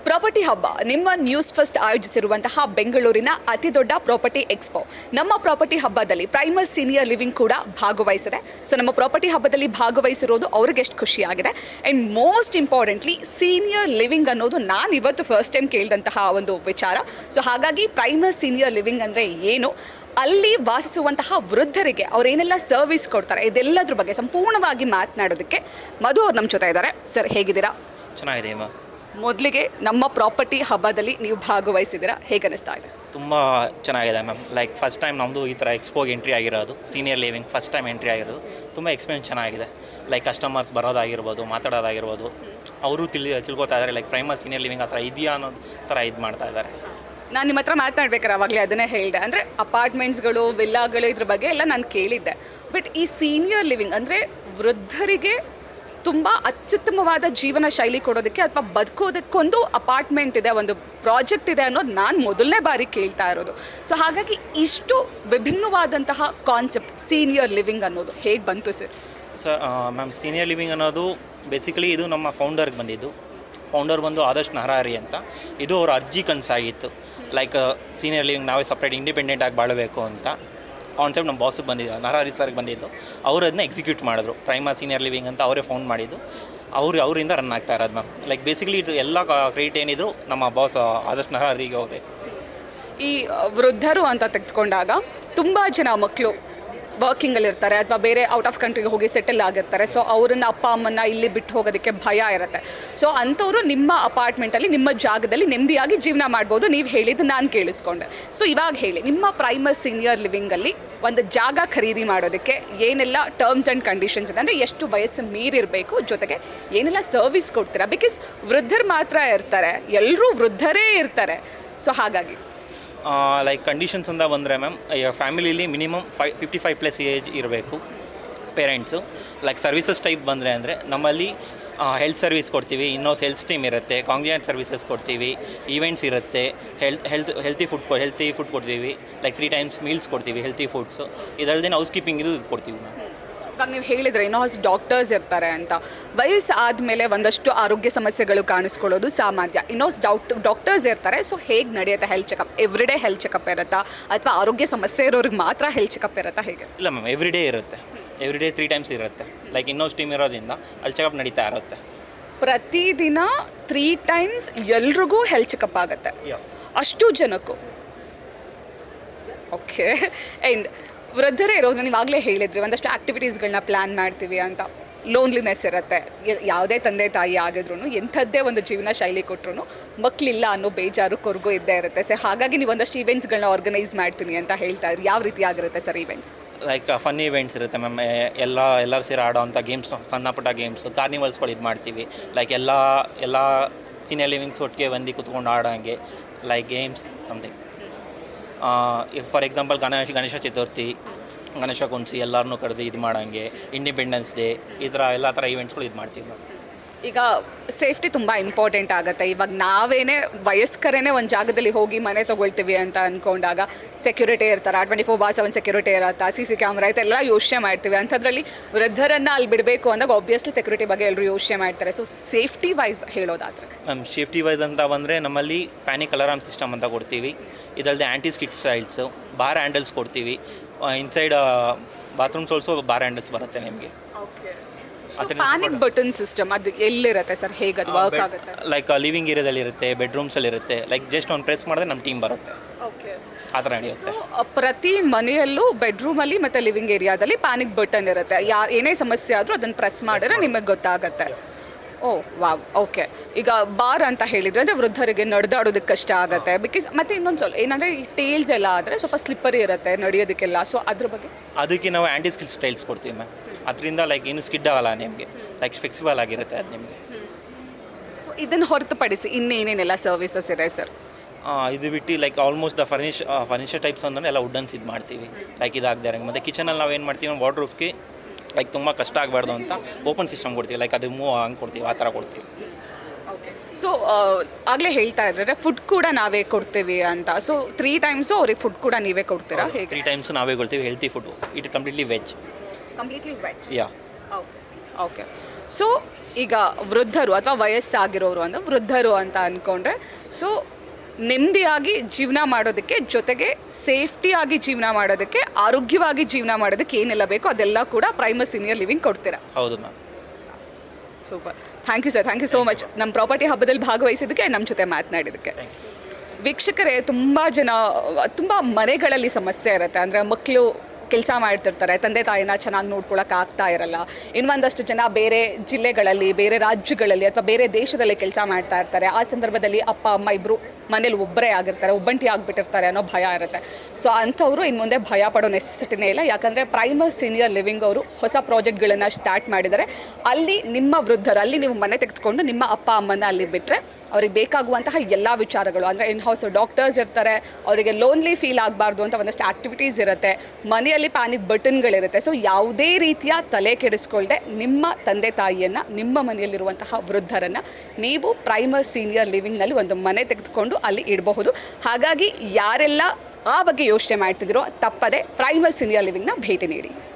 Property ಹಬ್ಬ ನಿಮ್ಮ news first ಆಯೋಜಿಸಿರುವಂತಹ ಬೆಂಗಳೂರಿನ ಅತಿ ದೊಡ್ಡ ಪ್ರಾಪರ್ಟಿ ಎಕ್ಸ್ಪೋ. ನಮ್ಮ ಪ್ರಾಪರ್ಟಿ ಹಬ್ಬದಲ್ಲಿ ಪ್ರೈಮಸ್ ಸೀನಿಯರ್ ಲಿವಿಂಗ್ ಕೂಡ ಭಾಗವಹಿಸಿದೆ. ಸೊ ನಮ್ಮ ಪ್ರಾಪರ್ಟಿ ಹಬ್ಬದಲ್ಲಿ ಭಾಗವಹಿಸಿರೋದು ಅವ್ರಿಗೆ ಎಷ್ಟು ಖುಷಿಯಾಗಿದೆ. And most importantly senior living ಅನ್ನೋದು ನಾನು ಇವತ್ತು ಫಸ್ಟ್ ಟೈಮ್ ಕೇಳಿದಂತಹ ಒಂದು ವಿಚಾರ. ಸೊ ಹಾಗಾಗಿ ಪ್ರೈಮಸ್ ಸೀನಿಯರ್ ಲಿವಿಂಗ್ ಅಂದರೆ ಏನು, ಅಲ್ಲಿ ವಾಸಿಸುವಂತಹ ವೃದ್ಧರಿಗೆ ಅವರೇನೆಲ್ಲ ಸರ್ವಿಸ್ ಕೊಡ್ತಾರೆ, ಇದೆಲ್ಲದ್ರ ಬಗ್ಗೆ ಸಂಪೂರ್ಣವಾಗಿ ಮಾತನಾಡೋದಕ್ಕೆ ಮಧು ಅವ್ರು ನಮ್ಮ ಜೊತೆ ಇದ್ದಾರೆ. ಸರ್, ಹೇಗಿದ್ದೀರಾ? ಚೆನ್ನಾಗಿದೆ ಅಮ್ಮ. ಮೊದಲಿಗೆ ನಮ್ಮ ಪ್ರಾಪರ್ಟಿ ಹಬ್ಬದಲ್ಲಿ ನೀವು ಭಾಗವಹಿಸಿದ್ದೀರಾ, ಹೇಗೆ ಅನಿಸ್ತಾ ಇದೆ? ತುಂಬ ಚೆನ್ನಾಗಿದೆ ಮ್ಯಾಮ್. ಲೈಕ್ ಫಸ್ಟ್ ಟೈಮ್ ನಮ್ಮದು ಈ ಥರ ಎಕ್ಸ್ಪೋಗೆ ಎಂಟ್ರಿ ಆಗಿರೋದು, senior living first time entry ಆಗಿರೋದು. ತುಂಬ ಎಕ್ಸ್ಪೀರಿಯನ್ಸ್ ಚೆನ್ನಾಗಿದೆ. ಲೈಕ್ ಕಸ್ಟಮರ್ಸ್ ಬರೋದಾಗಿರ್ಬೋದು, ಮಾತಾಡೋದಾಗಿರ್ಬೋದು, ಅವರು ತಿಳ್ಕೊತಾ ಇದ್ದಾರೆ. ಲೈಕ್ ಪ್ರೈಮಸ್ ಸೀನಿಯರ್ ಲಿವಿಂಗ್ ಆ ಥರ ಇದೆಯಾ ಅನ್ನೋದು ಥರ ಇದು ಮಾಡ್ತಾ ಇದ್ದಾರೆ. ನಾನು ನಿಮ್ಮ ಹತ್ರ ಮಾತನಾಡ್ಬೇಕಾರೆ ಆವಾಗಲೇ ಅದನ್ನೇ ಹೇಳಿದೆ. ಅಂದರೆ ಅಪಾರ್ಟ್ಮೆಂಟ್ಸ್ಗಳು, ವಿಲ್ಲಾಗಳು ಇದ್ರ ಬಗ್ಗೆ ಎಲ್ಲ ನಾನು ಕೇಳಿದ್ದೆ. ಬಟ್ ಈ ಸೀನಿಯರ್ ಲಿವಿಂಗ್ ಅಂದರೆ ವೃದ್ಧರಿಗೆ ತುಂಬ ಅತ್ಯುತ್ತಮವಾದ ಜೀವನ ಶೈಲಿ ಕೊಡೋದಕ್ಕೆ ಅಥವಾ ಬದುಕೋದಕ್ಕೊಂದು ಅಪಾರ್ಟ್ಮೆಂಟ್ ಇದೆ, ಒಂದು ಪ್ರಾಜೆಕ್ಟ್ ಇದೆ ಅನ್ನೋದು ನಾನು ಮೊದಲನೇ ಬಾರಿ ಕೇಳ್ತಾ ಇರೋದು. ಸೊ ಹಾಗಾಗಿ ಇಷ್ಟು ವಿಭಿನ್ನವಾದಂತಹ ಕಾನ್ಸೆಪ್ಟ್ ಸೀನಿಯರ್ ಲಿವಿಂಗ್ ಅನ್ನೋದು ಹೇಗೆ ಬಂತು ಸರ್? ಮ್ಯಾಮ್, ಸೀನಿಯರ್ ಲಿವಿಂಗ್ ಅನ್ನೋದು ಬೇಸಿಕಲಿ ಇದು ನಮ್ಮ ಫೌಂಡರ್ಗೆ ಬಂದಿದ್ದು. ಫೌಂಡರ್ ಬಂದು ಆದರ್ಶ್ ನರಹರಿ ಅಂತ. ಇದು ಅವ್ರ ಅರ್ಜಿ ಕನಸಾಗಿತ್ತು. ಲೈಕ್ ಸೀನಿಯರ್ ಲಿವಿಂಗ್ ನಾವೇ ಸಪ್ರೇಟ್ ಇಂಡಿಪೆಂಡೆಂಟ್ ಆಗಿ ಬಾಳಬೇಕು ಅಂತ ಕಾನ್ಸೆಪ್ಟ್ ನಮ್ಮ ಬಾಸಿಗೆ ಬಂದಿದ್ದು, ನರಹರಿ ಸರ್ಗೆ ಬಂದಿದ್ದು. ಅವರು ಅದನ್ನ ಎಕ್ಸಿಕ್ಯೂಟ್ ಮಾಡಿದ್ರು. ಪ್ರೈಮಸ್ ಸೀನಿಯರ್ ಲಿವಿಂಗ್ ಅಂತ ಅವರೇ ಫೌಂಡ್ ಮಾಡಿದ್ದು. ಅವರಿಂದ ರನ್ ಆಗ್ತಾ ಇರೋದು ಮ್ಯಾಮ್. ಲೈಕ್ ಬೇಸಿಕಲಿ ಇದು ಎಲ್ಲ ಕ್ರೆಡಿಟ್ ಏನಿದ್ರು ನಮ್ಮ ಬಾಸ್ ಆದರ್ಶ್ ನರಹರಿಗೆ ಹೋಗಬೇಕು. ಈ ವೃದ್ಧರು ಅಂತ ತೆಗೆದುಕೊಂಡಾಗ ತುಂಬ ಜನ ಮಕ್ಕಳು ವರ್ಕಿಂಗಲ್ಲಿ ಇರ್ತಾರೆ ಅಥವಾ ಬೇರೆ ಔಟ್ ಆಫ್ ಕಂಟ್ರಿಗೆ ಹೋಗಿ ಸೆಟಲ್ ಆಗಿರ್ತಾರೆ. ಸೊ ಅವ್ರನ್ನ ಅಪ್ಪ ಅಮ್ಮನ್ನ ಇಲ್ಲಿ ಬಿಟ್ಟು ಹೋಗೋದಕ್ಕೆ ಭಯ ಇರುತ್ತೆ. ಸೊ ಅಂಥವ್ರು ನಿಮ್ಮ ಅಪಾರ್ಟ್ಮೆಂಟಲ್ಲಿ, ನಿಮ್ಮ ಜಾಗದಲ್ಲಿ ನೆಮ್ಮದಿಯಾಗಿ ಜೀವನ ಮಾಡ್ಬೋದು, ನೀವು ಹೇಳಿದ್ದು ನಾನು ಕೇಳಿಸ್ಕೊಂಡೆ. ಸೊ ಇವಾಗ ಹೇಳಿ, ನಿಮ್ಮ ಪ್ರೈಮಸ್ ಸೀನಿಯರ್ ಲಿವಿಂಗಲ್ಲಿ ಒಂದು ಜಾಗ ಖರೀದಿ ಮಾಡೋದಕ್ಕೆ ಏನೆಲ್ಲ ಟರ್ಮ್ಸ್ ಆ್ಯಂಡ್ ಕಂಡೀಷನ್ಸ್ ಇದೆ, ಅಂದರೆ ಎಷ್ಟು ವಯಸ್ಸು ಮೀರಿರಬೇಕು, ಜೊತೆಗೆ ಏನೆಲ್ಲ ಸರ್ವಿಸ್ ಕೊಡ್ತೀರಾ? ಬಿಕಾಸ್ ವೃದ್ಧರು ಮಾತ್ರ ಇರ್ತಾರೆ, ಎಲ್ಲರೂ ವೃದ್ಧರೇ ಇರ್ತಾರೆ. ಸೊ ಹಾಗಾಗಿ ಲೈಕ್ ಕಂಡೀಷನ್ಸ್ ಅಂತ ಬಂದರೆ ಮ್ಯಾಮ್, ಫ್ಯಾಮಿಲಿಲಿ ಮಿನಿಮಮ್ 55+ ಏಜ್ ಇರಬೇಕು ಪೇರೆಂಟ್ಸು. ಲೈಕ್ ಸರ್ವಿಸಸ್ ಟೈಪ್ ಬಂದರೆ ಅಂದರೆ ನಮ್ಮಲ್ಲಿ ಹೆಲ್ತ್ ಸರ್ವಿಸ್ ಕೊಡ್ತೀವಿ, ಇನ್ನೊಂದು ಹೆಲ್ತ್ ಟೀಮ್ ಇರುತ್ತೆ, ಕಾಂಗ್ರಿಯೆಂಟ್ ಸರ್ವಿಸಸ್ ಕೊಡ್ತೀವಿ, ಈವೆಂಟ್ಸ್ ಇರುತ್ತೆ, ಹೆಲ್ತಿ ಫುಡ್ ಕೊಡ್ತೀವಿ. ಲೈಕ್ 3 ಟೈಮ್ಸ್ ಮೀಲ್ಸ್ ಕೊಡ್ತೀವಿ, ಹೆಲ್ತಿ ಫುಡ್ಸು. ಇದಲ್ಲದೆ ಹೌಸ್ ಕೀಪಿಂಗ್ ಇದು ಕೊಡ್ತೀವಿ ಮ್ಯಾಮ್. ಇವಾಗ ನೀವು ಹೇಳಿದರೆ ಇನ್ನೊಂದು ಡಾಕ್ಟರ್ಸ್ ಇರ್ತಾರೆ ಅಂತ. ವಯಸ್ಸು ಆದಮೇಲೆ ಒಂದಷ್ಟು ಆರೋಗ್ಯ ಸಮಸ್ಯೆಗಳು ಕಾಣಿಸ್ಕೊಳ್ಳೋದು ಸಾಮಾನ್ಯ. ಇನ್ನೊಂದು ಡಾಕ್ಟರ್ಸ್ ಇರ್ತಾರೆ. ಸೊ ಹೇಗೆ ನಡೆಯುತ್ತೆ health checkup? Everyday health checkup ಇರುತ್ತಾ ಅಥವಾ ಆರೋಗ್ಯ ಸಮಸ್ಯೆ ಇರೋರಿಗೆ ಮಾತ್ರ ಹೆಲ್ತ್ ಚೆಕಪ್ ಇರುತ್ತಾ, ಹೇಗೆ? ಇಲ್ಲ ಮ್ಯಾಮ್, ಎವ್ರಿಡೇ ಇರುತ್ತೆ. ಎವ್ರಿಡೇ 3 ಟೈಮ್ಸ್ ಇರುತ್ತೆ. ಲೈಕ್ ಇನ್ನೊಂದು ಟೀಮ್ ಇರೋದ್ರಿಂದ ಅಲ್ಲಿ ಚೆಕಪ್ ನಡೀತಾ ಇರುತ್ತೆ. ಪ್ರತಿದಿನ 3 ಟೈಮ್ಸ್ ಎಲ್ರಿಗೂ ಹೆಲ್ತ್ ಚೆಕಪ್ ಆಗುತ್ತೆ, ಅಷ್ಟು ಜನಕ್ಕೂ? ಓಕೆ. ಆ್ಯಂಡ್ ವೃದ್ಧರೇ ಇರೋದು ನೀವಾಗಲೇ ಹೇಳಿದ್ರಿ, ಒಂದಷ್ಟು ಆ್ಯಕ್ಟಿವಿಟೀಸ್ಗಳನ್ನ ಪ್ಲ್ಯಾನ್ ಮಾಡ್ತೀವಿ ಅಂತ. ಲೋನ್ಲಿನೆಸ್ ಇರುತ್ತೆ. ಯಾವುದೇ ತಂದೆ ತಾಯಿ ಆಗಿದ್ರು, ಎಂಥದ್ದೇ ಒಂದು ಜೀವನ ಶೈಲಿ ಕೊಟ್ಟರು ಮಕ್ಕಳಿಲ್ಲ ಅನ್ನೋ ಬೇಜಾರು ಕೊರಗು ಇದ್ದೇ ಇರುತ್ತೆ. ಸೊ ಹಾಗಾಗಿ ನೀವು ಒಂದಷ್ಟು ಈವೆಂಟ್ಸ್ಗಳನ್ನ ಆರ್ಗನೈಸ್ ಮಾಡ್ತೀನಿ ಅಂತ ಹೇಳ್ತಾ ಇದ್ರಿ. ಯಾವ ರೀತಿ ಆಗಿರುತ್ತೆ sir events? Like fun events ಇರುತ್ತೆ ಮ್ಯಾಮ್. ಎಲ್ಲರೂ ಸೇರಿ ಆಡೋ ಅಂಥ ಗೇಮ್ಸ್, ಸಣ್ಣ ಪುಟ್ಟ ಗೇಮ್ಸ್, ಕಾರ್ನಿವಲ್ಸ್ಗಳು ಇದು ಮಾಡ್ತೀವಿ. ಲೈಕ್ ಎಲ್ಲ ಸೀನಿಯರ್ ಲಿವಿಂಗ್ಸ್ ಒಟ್ಟಿಗೆ ಬಂದು ಕೂತ್ಕೊಂಡು ಆಡೋಂಗೆ like games something. For example Ganesha Chaturthi, Ganesha ಕುಂಸಿ ಎಲ್ಲರನ್ನೂ ಕರೆದು ಇದು ಮಾಡೋಂಗೆ, ಇಂಡಿಪೆಂಡೆನ್ಸ್ ಡೇ, ಈ ಥರ ಎಲ್ಲ ಥರ ಈವೆಂಟ್ಸ್ಗಳು ಇದು ಮಾಡ್ತೀವಿ ಮ್ಯಾಮ್. ಈಗ ಸೇಫ್ಟಿ ತುಂಬ ಇಂಪಾರ್ಟೆಂಟ್ ಆಗುತ್ತೆ. ಇವಾಗ ನಾವೇನೇ ವಯಸ್ಕರೇ ಒಂದು ಜಾಗದಲ್ಲಿ ಹೋಗಿ ಮನೆ ತೊಗೊಳ್ತೀವಿ ಅಂತ ಅಂದ್ಕೊಂಡಾಗ ಸೆಕ್ಯೂರಿಟಿ ಇರ್ತಾರೆ, 24/7 ಸೆಕ್ಯೂರಿಟಿ ಇರುತ್ತೆ, CC ಕ್ಯಾಮ್ರಾ ಇರುತ್ತೆ, ಎಲ್ಲ ಯೋಚನೆ ಮಾಡ್ತೀವಿ. ಅಂಥದ್ರಲ್ಲಿ ವೃದ್ಧರನ್ನು ಅಲ್ಲಿ ಬಿಡಬೇಕು ಅಂದಾಗ ಆಬ್ವಿಯಸ್ಲಿ ಸೆಕ್ಯೂರಿಟಿ ಬಗ್ಗೆ ಎಲ್ಲರೂ ಯೋಚನೆ ಮಾಡ್ತಾರೆ. ಸೊ ಸೇಫ್ಟಿ ವೈಸ್ ಹೇಳೋದಾದರೆ ಮ್ಯಾಮ್, ಸೇಫ್ಟಿ ವೈಸ್ ಅಂತ ಬಂದರೆ ನಮ್ಮಲ್ಲಿ ಪ್ಯಾನಿಕ್ ಅಲಾರಾಮ್ ಸಿಸ್ಟಮ್ ಅಂತ ಕೊಡ್ತೀವಿ. ಇದಲ್ಲದೆ ಆ್ಯಂಟಿ ಸ್ಕಿಡ್ ಸ್ಟೈಲ್ಸು, ಬಾರ್ ಹ್ಯಾಂಡಲ್ಸ್ ಕೊಡ್ತೀವಿ. Inside bathrooms also bar handles ಬರುತ್ತೆ ನಿಮಗೆ. ಪ್ಯಾನಿಕ್ ಬಟನ್ ಸಿಸ್ಟಮ್ ಅದು ಎಲ್ಲಿರುತ್ತೆ ಸರ್? ಹೇಗೆ ಅದು ವರ್ಕ್ ಆಗುತ್ತೆ? ಲೈಕ್ ಲಿವಿಂಗ್ ಏರಿಯಾದಲ್ಲಿ ಇರುತ್ತೆ, ಬೆಡ್ರೂಮ್ಸಲ್ಲಿ ಇರುತ್ತೆ. ಲೈಕ್ ಜಸ್ಟ್ ಒಂದು ಪ್ರೆಸ್ ಮಾಡಿದ್ರೆ ನಮ್ಮ ಟೀಮ್ ಬರುತ್ತೆ. ಓಕೆ. ಆ ಥರ ನಡೆಯುತ್ತೆ. ಪ್ರತಿ ಮನೆಯಲ್ಲೂ ಬೆಡ್ರೂಮಲ್ಲಿ ಮತ್ತು ಲಿವಿಂಗ್ ಏರಿಯಾದಲ್ಲಿ ಪ್ಯಾನಿಕ್ ಬಟನ್ ಇರುತ್ತೆ. ಏನೇ ಸಮಸ್ಯೆ ಆದರೂ ಅದನ್ನು ಪ್ರೆಸ್ ಮಾಡಿದ್ರೆ ನಿಮಗೆ ಗೊತ್ತಾಗುತ್ತೆ. ಓ ವಾವ್. ಓಕೆ. ಈಗ ಬಾರ್ ಅಂತ ಹೇಳಿದರೆ ಅಂದರೆ ವೃದ್ಧರಿಗೆ ನಡೆದಾಡೋದಕ್ಕೆ ಕಷ್ಟ ಆಗುತ್ತೆ. ಬಿಕಾಸ್ ಮತ್ತು ಇನ್ನೊಂದು ಸ್ವಲ್ಪ ಏನಂದರೆ ಈ ಟೇಲ್ಸ್ ಎಲ್ಲ ಆದರೆ ಸ್ವಲ್ಪ ಸ್ಲಿಪ್ಪರಿ ಇರುತ್ತೆ ನಡೆಯೋದಕ್ಕೆಲ್ಲ. ಸೊ ಅದ್ರ ಬಗ್ಗೆ ಅದಕ್ಕೆ ನಾವು ಆ್ಯಂಟಿ ಸ್ಕಿಡ್ ಸ್ಟೈಲ್ಸ್ ಕೊಡ್ತೀವಿ ಮ್ಯಾಮ್. ಅದರಿಂದ ಲೈಕ್ ಏನು ಸ್ಕಿಡ್ ಆಗಲ್ಲ ನಿಮಗೆ, ಲೈಕ್ ಫ್ಲೆಕ್ಸಿಬಲ್ ಆಗಿರುತ್ತೆ ಅದು ನಿಮಗೆ. ಸೊ ಇದನ್ನು ಹೊರತುಪಡಿಸಿ ಇನ್ನೇನೇನೆಲ್ಲ ಸರ್ವಿಸಸ್ ಇದೆ ಸರ್? ಇದು ಬಿಟ್ಟು ಲೈಕ್ ಆಲ್ಮೋಸ್ಟ್ ಫರ್ನಿಚರ್ ಟೈಪ್ಸ್ ಅಂದ್ರೆ ಎಲ್ಲ ವುಡನ್ಸ್ ಇದು ಮಾಡ್ತೀವಿ. ಲೈಕ್ ಇದಾಗದೇ ಇರೋಂಗೆ. ಮತ್ತು ಕಿಚನಲ್ಲಿ ನಾವು ಏನು ಮಾಡ್ತೀವಿ, ವಾಟರ್ ರೂಫ್ಗೆ ಲೈಕ್ ತುಂಬ ಕಷ್ಟ ಆಗಬಾರ್ದು ಅಂತ ಓಪನ್ ಸಿಸ್ಟಮ್ ಕೊಡ್ತೀವಿ. ಲೈಕ್ ಅದು ಮೂವ್ ಹಂಗೆ ಕೊಡ್ತೀವಿ, ಆ ಥರ ಕೊಡ್ತೀವಿ. ಓಕೆ. ಸೊ ಆಗಲೇ ಹೇಳ್ತಾ ಇದ್ರೆ ಫುಡ್ ಕೂಡ ನಾವೇ ಕೊಡ್ತೀವಿ ಅಂತ. ಸೊ 3 ಟೈಮ್ಸು ಅವ್ರಿಗೆ ಫುಡ್ ಕೂಡ ನೀವೇ ಕೊಡ್ತೀರಾ, ಹೇಗೆ? 3 ಟೈಮ್ಸು ನಾವೇ ಕೊಡ್ತೀವಿ. Healthy food, it completely veg. Completely veg? Yeah. Okay. Okay. So ಈಗ ವೃದ್ಧರು ಅಥವಾ ವಯಸ್ಸಾಗಿರೋರು ಅಂದರೆ ವೃದ್ಧರು ಅಂತ ಅಂದ್ಕೊಂಡ್ರೆ ಸೊ ನೆಮ್ಮದಿಯಾಗಿ ಜೀವನ ಮಾಡೋದಕ್ಕೆ ಜೊತೆಗೆ ಸೇಫ್ಟಿಯಾಗಿ ಜೀವನ ಮಾಡೋದಕ್ಕೆ ಆರೋಗ್ಯವಾಗಿ ಜೀವನ ಮಾಡೋದಕ್ಕೆ ಏನೆಲ್ಲ ಬೇಕೋ ಅದೆಲ್ಲ ಕೂಡ ಪ್ರೈಮರಿ ಸೀನಿಯರ್ ಲಿವಿಂಗ್ ಕೊಡ್ತೀರಾ. ಹೌದು ma'am. Super, thank you sir, thank you so much ನಮ್ಮ ಪ್ರಾಪರ್ಟಿ ಹಬ್ಬದಲ್ಲಿ ಭಾಗವಹಿಸಿದ್ದಕ್ಕೆ ನಮ್ಮ ಜೊತೆ ಮಾತನಾಡಿದ್ದಕ್ಕೆ. ವೀಕ್ಷಕರೇ, ತುಂಬ ಮನೆಗಳಲ್ಲಿ ಸಮಸ್ಯೆ ಇರುತ್ತೆ. ಅಂದರೆ ಮಕ್ಕಳು ಕೆಲಸ ಮಾಡ್ತಿರ್ತಾರೆ, ತಂದೆ ತಾಯಿನ ಚೆನ್ನಾಗಿ ನೋಡ್ಕೊಳಕ್ಕೆ ಆಗ್ತಾ ಇರಲ್ಲ. ಇನ್ನೊಂದಷ್ಟು ಜನ ಬೇರೆ ಜಿಲ್ಲೆಗಳಲ್ಲಿ, ಬೇರೆ ರಾಜ್ಯಗಳಲ್ಲಿ ಅಥವಾ ಬೇರೆ ದೇಶದಲ್ಲಿ ಕೆಲಸ ಮಾಡ್ತಾ ಇರ್ತಾರೆ. ಆ ಸಂದರ್ಭದಲ್ಲಿ ಅಪ್ಪ ಅಮ್ಮ ಇಬ್ಬರು ಮನೇಲಿ ಒಬ್ಬರೇ ಆಗಿರ್ತಾರೆ, ಒಬ್ಬಂಟಿ ಆಗಿಬಿಟ್ಟಿರ್ತಾರೆ ಅನ್ನೋ ಭಯ ಇರುತ್ತೆ. ಸೊ ಅಂಥವರು ಇನ್ನು ಮುಂದೆ ಭಯ ಪಡೋ ನೆಸೆಸಿಟಿನೇ ಇಲ್ಲ. ಯಾಕಂದರೆ ಪ್ರೈಮರಿ ಸೀನಿಯರ್ ಲಿವಿಂಗ್ ಅವರು ಹೊಸ ಪ್ರಾಜೆಕ್ಟ್ಗಳನ್ನು ಸ್ಟಾರ್ಟ್ ಮಾಡಿದ್ದಾರೆ. ಅಲ್ಲಿ ನಿಮ್ಮ ವೃದ್ಧರು, ಅಲ್ಲಿ ನೀವು ಮನೆ ತೆಗೆದುಕೊಂಡು ನಿಮ್ಮ ಅಪ್ಪ ಅಮ್ಮನ ಅಲ್ಲಿ ಬಿಟ್ಟರೆ ಅವ್ರಿಗೆ ಬೇಕಾಗುವಂತಹ ಎಲ್ಲ ವಿಚಾರಗಳು, ಅಂದರೆ ಇನ್ ಹೌಸ್ ಡಾಕ್ಟರ್ಸ್ ಇರ್ತಾರೆ, ಅವರಿಗೆ ಲೋನ್ಲಿ ಫೀಲ್ ಆಗಬಾರ್ದು ಅಂತ ಒಂದಷ್ಟು ಆ್ಯಕ್ಟಿವಿಟೀಸ್ ಇರುತ್ತೆ, ಮನೆಯಲ್ಲಿ ಪ್ಯಾನಿಕ್ ಬಟನ್ಗಳಿರುತ್ತೆ. ಸೊ ಯಾವುದೇ ರೀತಿಯ ತಲೆ ಕೆಡಿಸ್ಕೊಳ್ದೆ ನಿಮ್ಮ ತಂದೆ ತಾಯಿಯನ್ನು, ನಿಮ್ಮ ಮನೆಯಲ್ಲಿರುವಂತಹ ವೃದ್ಧರನ್ನು ನೀವು ಪ್ರೈಮರಿ ಸೀನಿಯರ್ ಲಿವಿಂಗ್ನಲ್ಲಿ ಒಂದು ಮನೆ ತೆಗೆದುಕೊಂಡು ಅಲ್ಲಿ ಇಡಬಹುದು. ಹಾಗಾಗಿ ಯಾರೆಲ್ಲ ಆ ಬಗ್ಗೆ ಯೋಚನೆ ಮಾಡ್ತಿದ್ದೀರೋ ತಪ್ಪದೆ ಪ್ರೈಮರಿ ಸೀನಿಯರ್ ಲಿವಿಂಗ್ನ ಭೇಟಿ ನೀಡಿ.